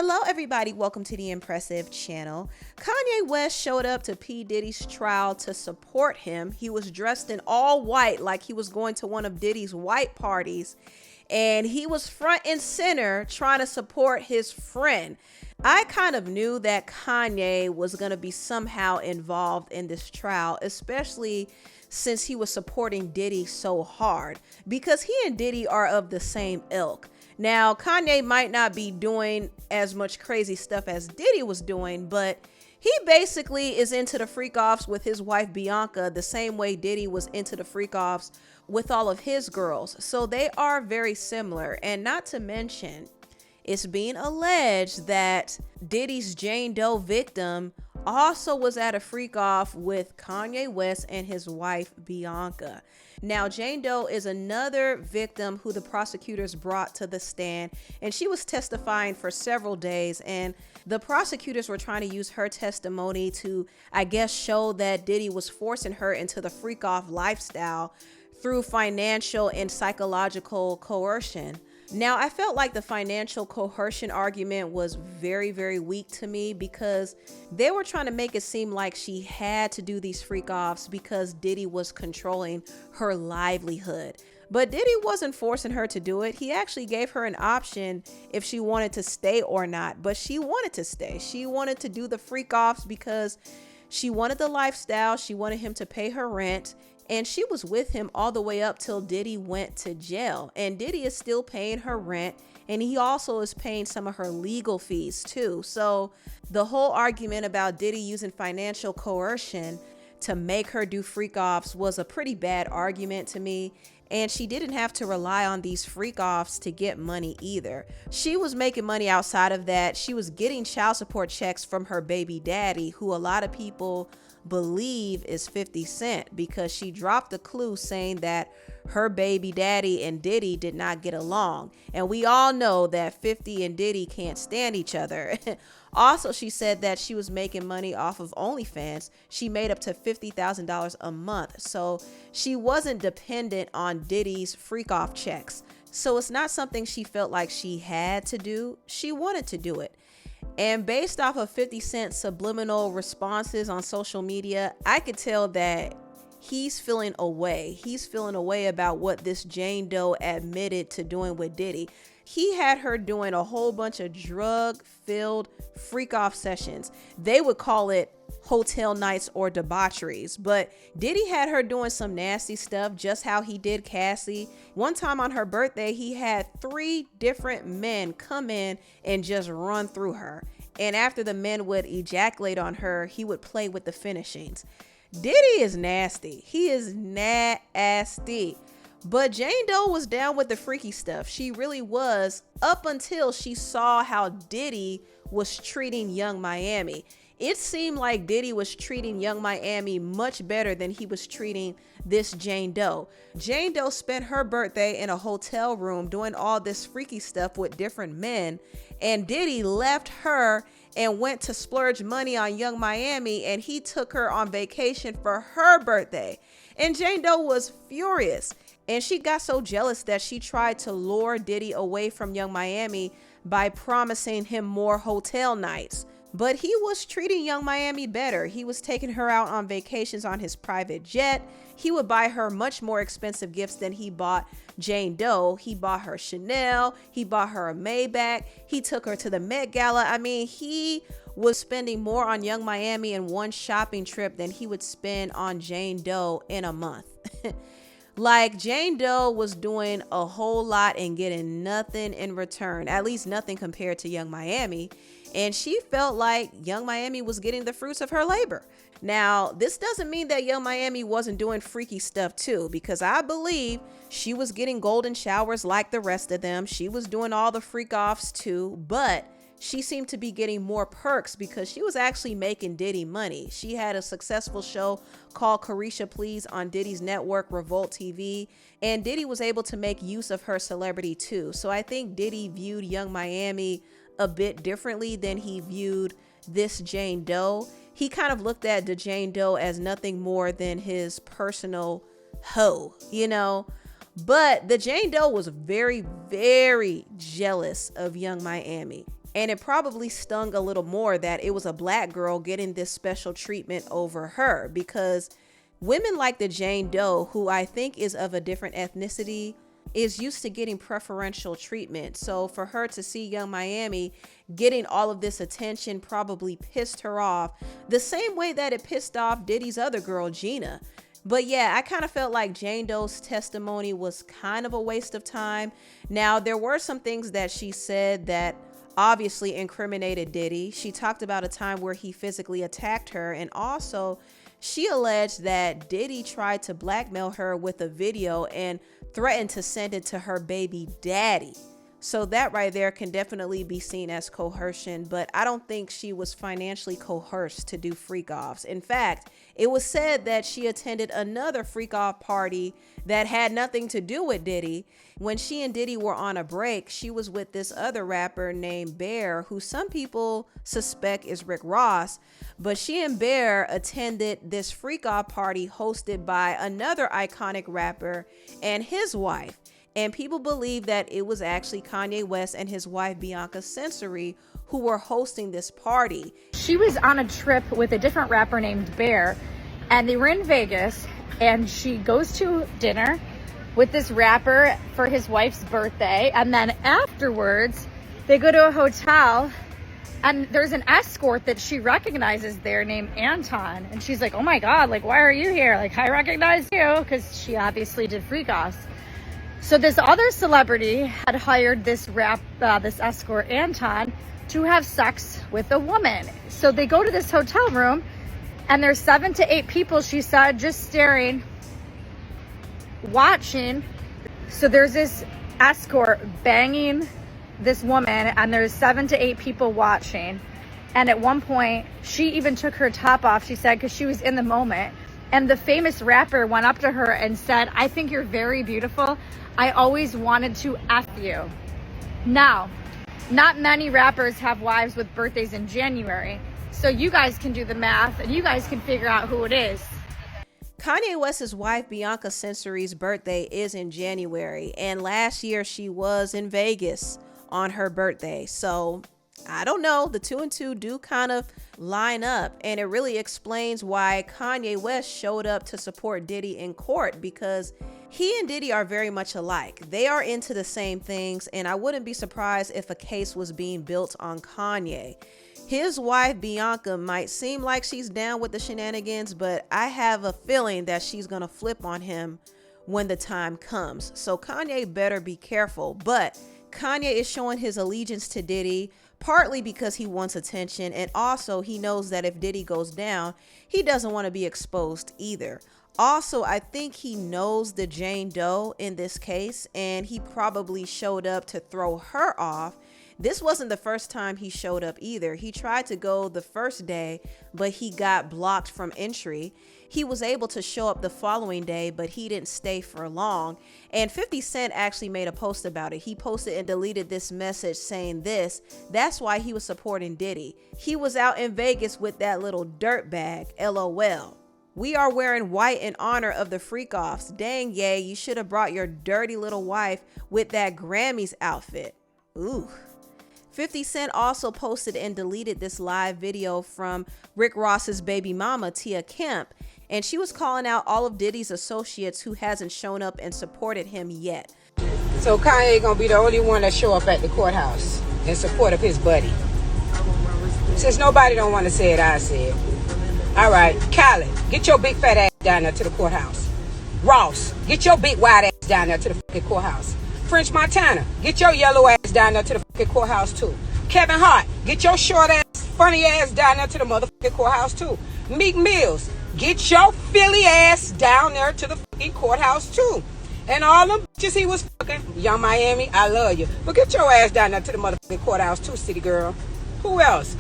Hello everybody, welcome to the Empressive channel. Kanye West showed up to P. Diddy's trial to support him. He was dressed in all white like he was going to one of Diddy's white parties, and he was front and center trying to support his friend. I kind of knew that Kanye was going to be somehow involved in this trial, especially since he was supporting Diddy so hard, because he and Diddy are of the same ilk. Now, Kanye might not be doing as much crazy stuff as Diddy was doing, but he basically is into the freak-offs with his wife Bianca the same way Diddy was into the freak-offs with all of his girls. So they are very similar. And not to mention, it's being alleged that Diddy's Jane Doe victim also was at a freak-off with Kanye West and his wife Bianca. Now, Jane Doe is another victim who the prosecutors brought to the stand, and she was testifying for several days, and the prosecutors were trying to use her testimony to, I guess, show that Diddy was forcing her into the freak-off lifestyle through financial and psychological coercion. Now, I felt like the financial coercion argument was very, very weak to me, because they were trying to make it seem like she had to do these freak-offs because Diddy was controlling her livelihood. But Diddy wasn't forcing her to do it. He actually gave her an option if she wanted to stay or not, but she wanted to stay. She wanted to do the freak-offs because she wanted the lifestyle. She wanted him to pay her rent. And she was with him all the way up till Diddy went to jail. And Diddy is still paying her rent. And he also is paying some of her legal fees too. So the whole argument about Diddy using financial coercion to make her do freak-offs was a pretty bad argument to me. And she didn't have to rely on these freak-offs to get money either. She was making money outside of that. She was getting child support checks from her baby daddy, who a lot of people believe is 50 Cent, because she dropped a clue saying that her baby daddy and Diddy did not get along. And we all know that 50 and Diddy can't stand each other. Also, she said that she was making money off of OnlyFans. She made up to $50,000 a month. So she wasn't dependent on Diddy's freak-off checks. So it's not something she felt like she had to do. She wanted to do it. And based off of 50 Cent's subliminal responses on social media, I could tell that he's feeling away. He's feeling away about what this Jane Doe admitted to doing with Diddy. He had her doing a whole bunch of drug-filled freak-off sessions. They would call it hotel nights or debaucheries, but Diddy had her doing some nasty stuff, just how he did Cassie. One time on her birthday, he had 3 different men come in and just run through her. And after the men would ejaculate on her, he would play with the finishings. Diddy is nasty. He is nasty. But Jane Doe was down with the freaky stuff. She really was, up until she saw how Diddy was treating Young Miami. It seemed like Diddy was treating Young Miami much better than he was treating this Jane Doe. Jane Doe spent her birthday in a hotel room doing all this freaky stuff with different men, and Diddy left her and went to splurge money on Young Miami, and he took her on vacation for her birthday. And Jane Doe was furious, and she got so jealous that she tried to lure Diddy away from Young Miami by promising him more hotel nights. But he was treating Young Miami better. He was taking her out on vacations on his private jet. He would buy her much more expensive gifts than he bought Jane Doe. He bought her Chanel. He bought her a Maybach. He took her to the Met Gala. I mean, he was spending more on Young Miami in one shopping trip than he would spend on Jane Doe in a month. Like, Jane Doe was doing a whole lot and getting nothing in return, at least nothing compared to Young Miami. And she felt like Young Miami was getting the fruits of her labor. Now, this doesn't mean that Young Miami wasn't doing freaky stuff too, because I believe she was getting golden showers like the rest of them. She was doing all the freak-offs too, but she seemed to be getting more perks because she was actually making Diddy money. She had a successful show called Carisha Please on Diddy's network, Revolt TV, and Diddy was able to make use of her celebrity too. So I think Diddy viewed Young Miami a bit differently than he viewed this Jane Doe. He kind of looked at the Jane Doe as nothing more than his personal hoe, you know? But the Jane Doe was very, very jealous of Young Miami. And it probably stung a little more that it was a black girl getting this special treatment over her, because women like the Jane Doe, who I think is of a different ethnicity, is used to getting preferential treatment. So for her to see Young Miami getting all of this attention probably pissed her off the same way that it pissed off Diddy's other girl, Gina. But yeah, I kind of felt like Jane Doe's testimony was kind of a waste of time. Now, there were some things that she said that obviously incriminated Diddy. She talked about a time where he physically attacked her, and also she alleged that Diddy tried to blackmail her with a video and threatened to send it to her baby daddy. So that right there can definitely be seen as coercion, but I don't think she was financially coerced to do freak offs. In fact, it was said that she attended another freak off party that had nothing to do with Diddy. When she and Diddy were on a break, she was with this other rapper named Bear, who some people suspect is Rick Ross, but she and Bear attended this freak off party hosted by another iconic rapper and his wife. And people believe that it was actually Kanye West and his wife, Bianca, who were hosting this party. She was on a trip with a different rapper named Bear, and they were in Vegas, and she goes to dinner with this rapper for his wife's birthday. And then afterwards, they go to a hotel, and there's an escort that she recognizes there named Anton. And she's like, oh my God, like, why are you here? Like, I recognize you, because she obviously did freak offs. So this other celebrity had hired this escort, Anton, to have sex with a woman. So they go to this hotel room, and there's 7 to 8 people, she said, just staring, watching. So there's this escort banging this woman, and there's 7 to 8 people watching. And at one point, she even took her top off, she said, because she was in the moment. And the famous rapper went up to her and said, I think you're very beautiful. I always wanted to F you. Now, not many rappers have wives with birthdays in January. So you guys can do the math and you guys can figure out who it is. Kanye West's wife, Bianca Sensory's birthday is in January. And last year she was in Vegas on her birthday. So I don't know. The 2 and 2 do kind of line up. And it really explains why Kanye West showed up to support Diddy in court, because he and Diddy are very much alike. They are into the same things, and I wouldn't be surprised if a case was being built on Kanye. His wife, Bianca, might seem like she's down with the shenanigans, but I have a feeling that she's going to flip on him when the time comes. So Kanye better be careful. But Kanye is showing his allegiance to Diddy, partly because he wants attention, and also he knows that if Diddy goes down, he doesn't want to be exposed either. Also, I think he knows the Jane Doe in this case, and he probably showed up to throw her off. This wasn't the first time he showed up either. He tried to go the first day, but he got blocked from entry. He was able to show up the following day, but he didn't stay for long. And 50 Cent actually made a post about it. He posted and deleted this message saying this: that's why he was supporting Diddy. He was out in Vegas with that little dirt bag, LOL. We are wearing white in honor of the freak offs. Dang, yay, you should have brought your dirty little wife with that Grammys outfit. Ooh. 50 Cent also posted and deleted this live video from Rick Ross's baby mama, Tia Kemp, and she was calling out all of Diddy's associates who hasn't shown up and supported him yet. So Kanye gonna be the only one that show up at the courthouse in support of his buddy. Since nobody don't want to say it, I said. All right, Khaled, get your big fat ass down there to the courthouse. Ross, get your big wide ass down there to the fucking courthouse. French Montana, get your yellow ass down there to the fucking courthouse too. Kevin Hart, get your short ass, funny ass down there to the motherfucking courthouse too. Meek Mills, get your Philly ass down there to the fucking courthouse too. And all them bitches he was fucking, Young Miami, I love you. But get your ass down there to the motherfucking courthouse too, city girl. Who else?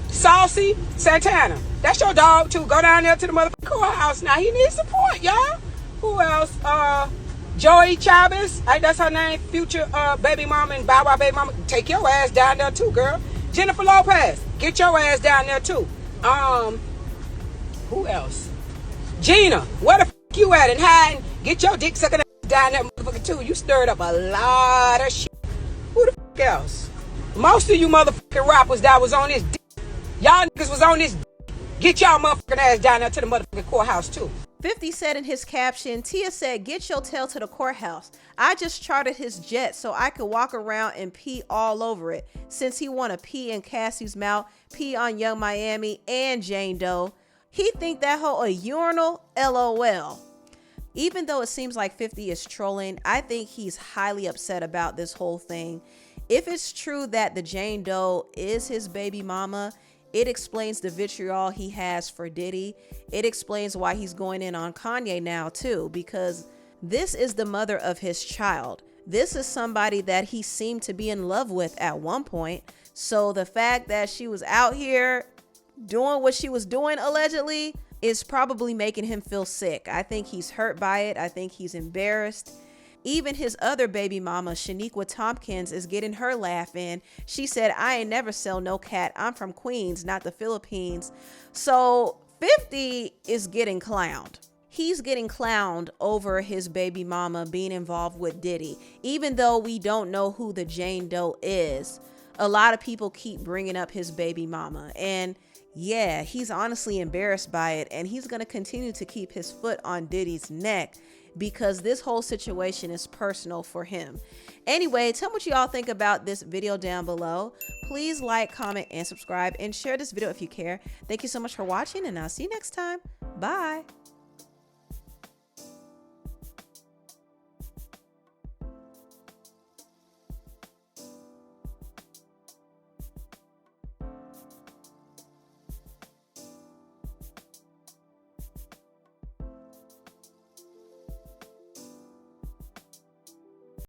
Saucy Santana. That's your dog too. Go down there to the motherfucking courthouse. Now he needs support, y'all. Who else? Joey Chavez. That's her name. Future baby mama and Bow Wow baby mama. Take your ass down there too, girl. Jennifer Lopez. Get your ass down there too. Who else? Gina. Where the fuck you at and hiding? Get your dick sucking down there motherfucker too. You stirred up a lot of shit. Who the fuck else? Most of you motherfucking rappers that was on this y'all niggas was on this get y'all motherfucking ass down there to the motherfucking courthouse too. 50 said in his caption, Tia said, get your tail to the courthouse. I just chartered his jet so I could walk around and pee all over it. Since he want to pee in Cassie's mouth, pee on Young Miami and Jane Doe. He think that hoe a urinal, LOL. Even though it seems like 50 is trolling, I think he's highly upset about this whole thing. If it's true that the Jane Doe is his baby mama, it explains the vitriol he has for Diddy. It explains why he's going in on Kanye now too, because this is the mother of his child. This is somebody that he seemed to be in love with at one point. So the fact that she was out here doing what she was doing allegedly is probably making him feel sick. I think he's hurt by it. I think he's embarrassed. Even his other baby mama, Shaniqua Tompkins, is getting her laugh in. She said, I ain't never sell no cat. I'm from Queens, not the Philippines. So 50 is getting clowned. He's getting clowned over his baby mama being involved with Diddy. Even though we don't know who the Jane Doe is, a lot of people keep bringing up his baby mama. And yeah, he's honestly embarrassed by it. And he's going to continue to keep his foot on Diddy's neck, because this whole situation is personal for him. Anyway, tell me what you all think about this video down below. Please like, comment, and subscribe, and share this video if you care. Thank you so much for watching, and I'll see you next time. Bye.